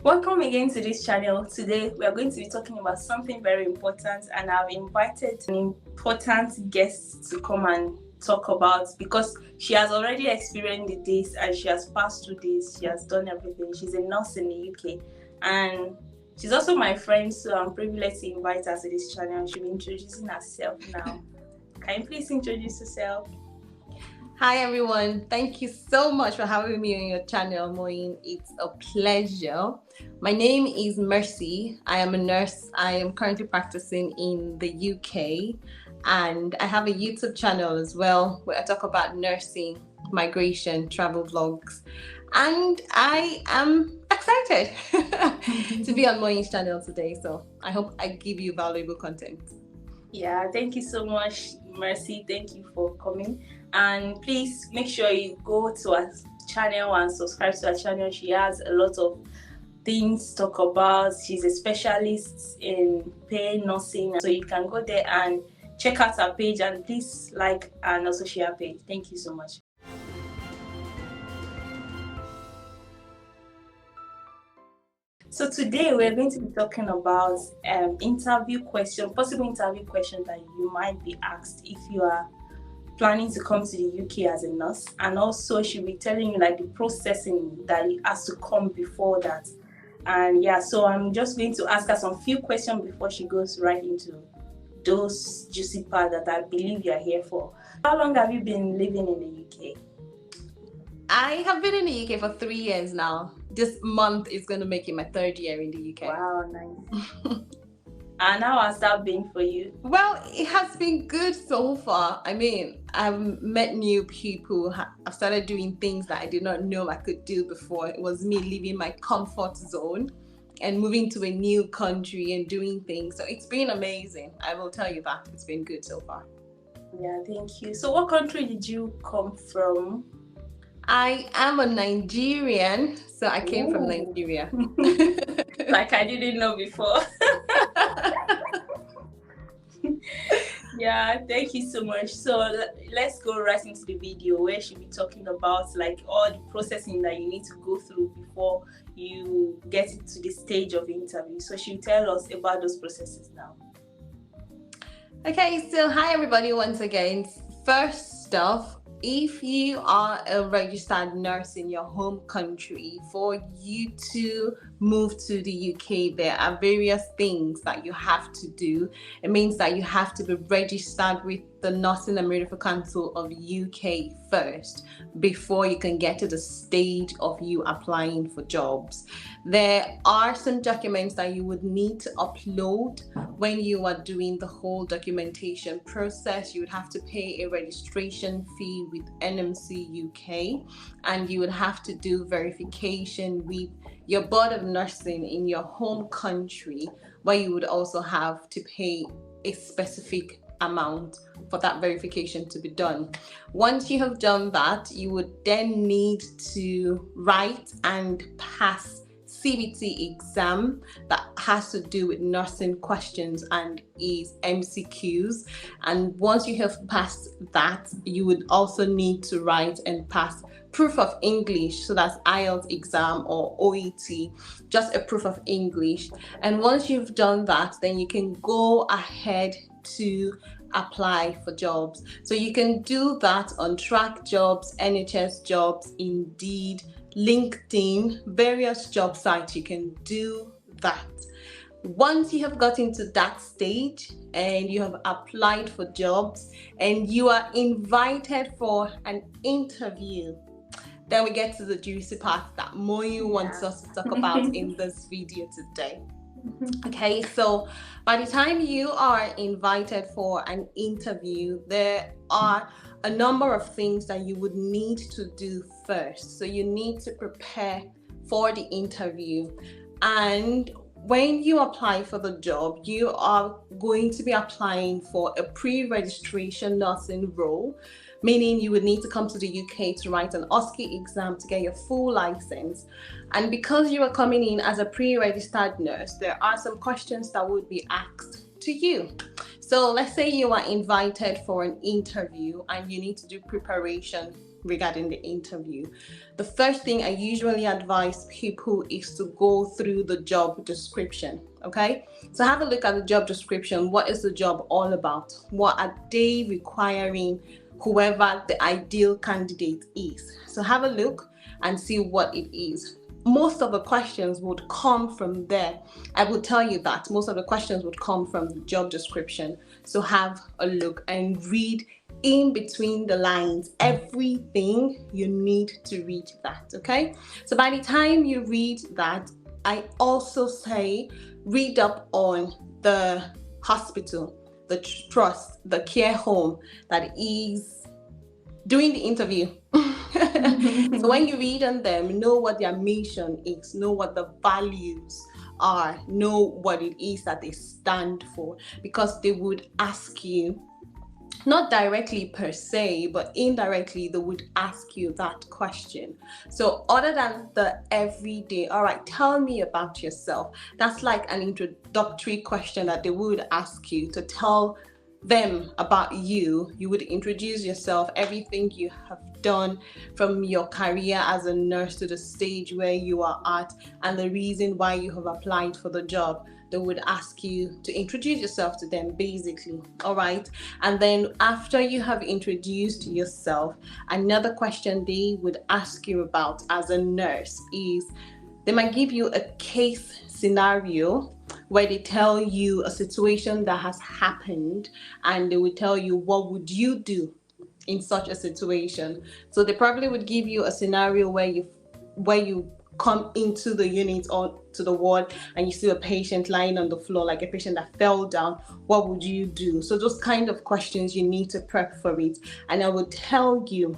Welcome again to this channel. Today we are going to be talking about something very important, and I've invited an important guest to come and talk about, because she has already experienced the days and she has passed through this. She has done everything. She's a nurse in the UK and she's also my friend, so I'm privileged to invite her to this channel. She'll be introducing herself now. Can you please introduce yourself? Hi everyone, thank you so much for having me on your channel, Moyin. It's a pleasure. My name is Mercy. I am a nurse. I am currently practicing in the UK and I have a YouTube channel as well where I talk about nursing, migration, travel vlogs, and I am excited to be on Moyin's channel today. So I hope I give you valuable content. Yeah, thank you so much, Mercy. Thank you for coming. And please make sure you go to our channel and subscribe to our channel. She has a lot of things to talk about. She's a specialist in pain nursing, so you can go there and check out her page, and please like and also share her page. Thank you so much. So today we're going to be talking about possible interview questions that you might be asked if you are planning to come to the UK as a nurse, and also she'll be telling you like the processing that has to come before that. And yeah, so I'm just going to ask her some few questions before she goes right into those juicy parts that I believe you're here for. How long have you been living in the UK? I have been in the UK for 3 years now. This month is going to make it my 3rd year in the UK. Wow, nice. And how has that been for you? Well, it has been good so far. I mean, I've met new people. I've started doing things that I did not know I could do before. It was me leaving my comfort zone and moving to a new country and doing things. So it's been amazing. I will tell you that. It's been good so far. Yeah, thank you. So what country did you come from? I am a Nigerian, so I came from Nigeria. Like I didn't know before. Yeah, thank you so much. So let's go right into the video where she'll be talking about like all the processing that you need to go through before you get to the stage of interview. So she'll tell us about those processes now. Okay, so hi everybody once again. First off, if you are a registered nurse in your home country, for you to move to the UK, there are various things that you have to do. It means that you have to be registered with the Nursing and Midwifery Council of UK first before you can get to the stage of you applying for jobs. There are some documents that you would need to upload when you are doing the whole documentation process. You would have to pay a registration fee with NMC UK, and you would have to do verification with your board of nursing in your home country, where you would also have to pay a specific amount for that verification to be done. Once you have done that, you would then need to write and pass CBT exam that has to do with nursing questions and is MCQs. And once you have passed that, you would also need to write and pass proof of English. So that's IELTS exam or OET, just a proof of English. And once you've done that, then you can go ahead to apply for jobs. So you can do that on Track Jobs, NHS Jobs, Indeed, LinkedIn, various job sites. You can do that. Once you have gotten to that stage and you have applied for jobs and you are invited for an interview, then we get to the juicy part that Moyu wants us to talk about in this video today. Okay, so by the time you are invited for an interview, there are a number of things that you would need to do first. So you need to prepare for the interview. And when you apply for the job, you are going to be applying for a pre-registration nursing role, meaning you would need to come to the UK to write an OSCE exam to get your full license. And because you are coming in as a pre-registered nurse, there are some questions that would be asked to you. So let's say you are invited for an interview and you need to do preparation regarding the interview. The first thing I usually advise people is to go through the job description. Okay, so have a look at the job description. What is the job all about? What are they requiring whoever the ideal candidate is? So have a look and see what it is. Most of the questions would come from there. I will tell you that most of the questions would come from the job description. So have a look and read in between the lines everything you need to read that. Okay, so by the time you read that, I also say read up on the hospital, the trust, the care home that is doing the interview. So when you read on them, know what their mission is, know what the values are, know what it is that they stand for, because they would ask you, not directly per se, but indirectly, they would ask you that question. So other than the everyday, all right, tell me about yourself, that's like an introductory question that they would ask you to tell them about you. You would introduce yourself, everything you have done from your career as a nurse to the stage where you are at, and the reason why you have applied for the job. They would ask you to introduce yourself to them, basically. All right, and then after you have introduced yourself, another question they would ask you about as a nurse is they might give you a case scenario where they tell you a situation that has happened, and they would tell you, what would you do in such a situation? So they probably would give you a scenario where you come into the unit or to the ward and you see a patient lying on the floor, like a patient that fell down. What would you do? So those kind of questions, you need to prep for it. And I would tell you,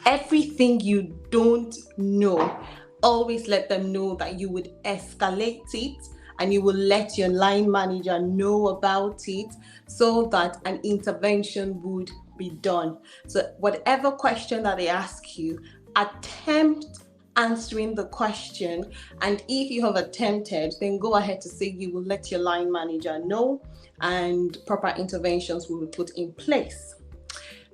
everything you don't know, always let them know that you would escalate it and you will let your line manager know about it so that an intervention would be done. So whatever question that they ask you, attempt answering the question, and if you have attempted, then go ahead to say you will let your line manager know and proper interventions will be put in place.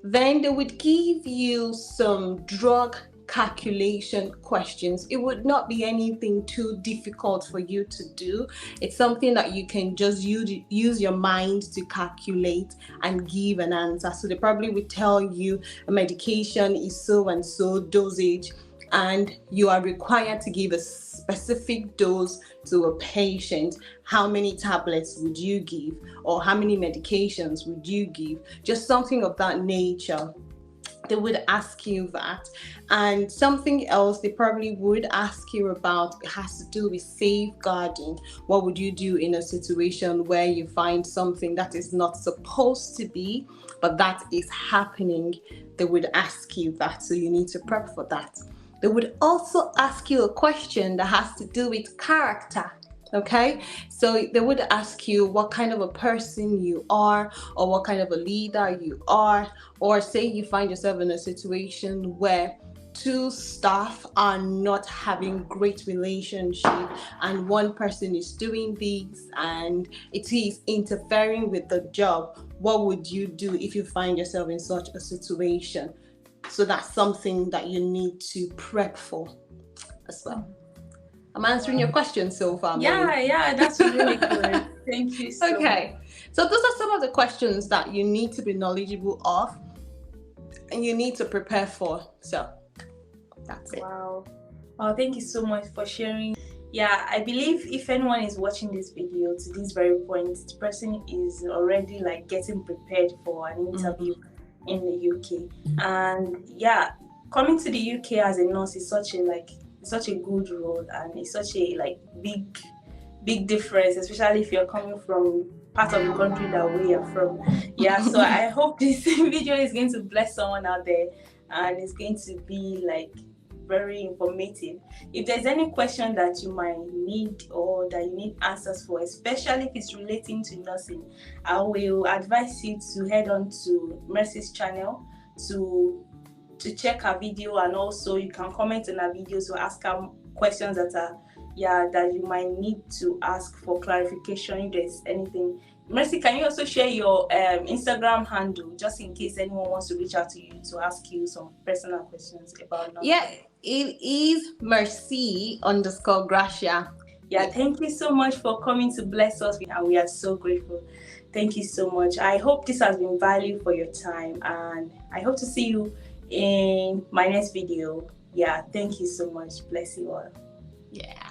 Then they would give you some drug calculation questions. It would not be anything too difficult for you to do. It's something that you can just use your mind to calculate and give an answer. So they probably would tell you a medication is so and so dosage, and you are required to give a specific dose to a patient. How many tablets would you give, or how many medications would you give? Just something of that nature. They would ask you that. And something else they probably would ask you about has to do with safeguarding. What would you do in a situation where you find something that is not supposed to be, but that is happening? They would ask you that, so you need to prep for that. They would also ask you a question that has to do with character. Okay, so they would ask you what kind of a person you are, or what kind of a leader you are, or say you find yourself in a situation where two staff are not having great relationship and one person is doing this and it is interfering with the job. What would you do if you find yourself in such a situation? So that's something that you need to prep for as well. I'm answering your question so far. Yeah, that's really good. Thank you so much. So those are some of the questions that you need to be knowledgeable of and you need to prepare for. So that's it. Wow. Oh, thank you so much for sharing. Yeah, I believe if anyone is watching this video to this very point, the person is already like getting prepared for an interview in the UK. And yeah, coming to the UK as a nurse is such a good role, and it's such a big difference, especially if you're coming from part of the country that we are from. Yeah, so I hope this video is going to bless someone out there and it's going to be very informative. If there's any question that you might need or that you need answers for, especially if it's relating to nursing, I will advise you to head on to Mercy's channel to check her video, and also you can comment on her video to ask her questions that you might need to ask for clarification if there's anything Mercy, can you also share your Instagram handle just in case anyone wants to reach out to you to ask you some personal questions about Yeah, nursing? it is Mercy_Gracia. Yeah, thank you so much for coming to bless us, and we are so grateful. Thank you so much. I hope this has been value for your time, and I hope to see you in my next video. Yeah, thank you so much. Bless you all. Yeah.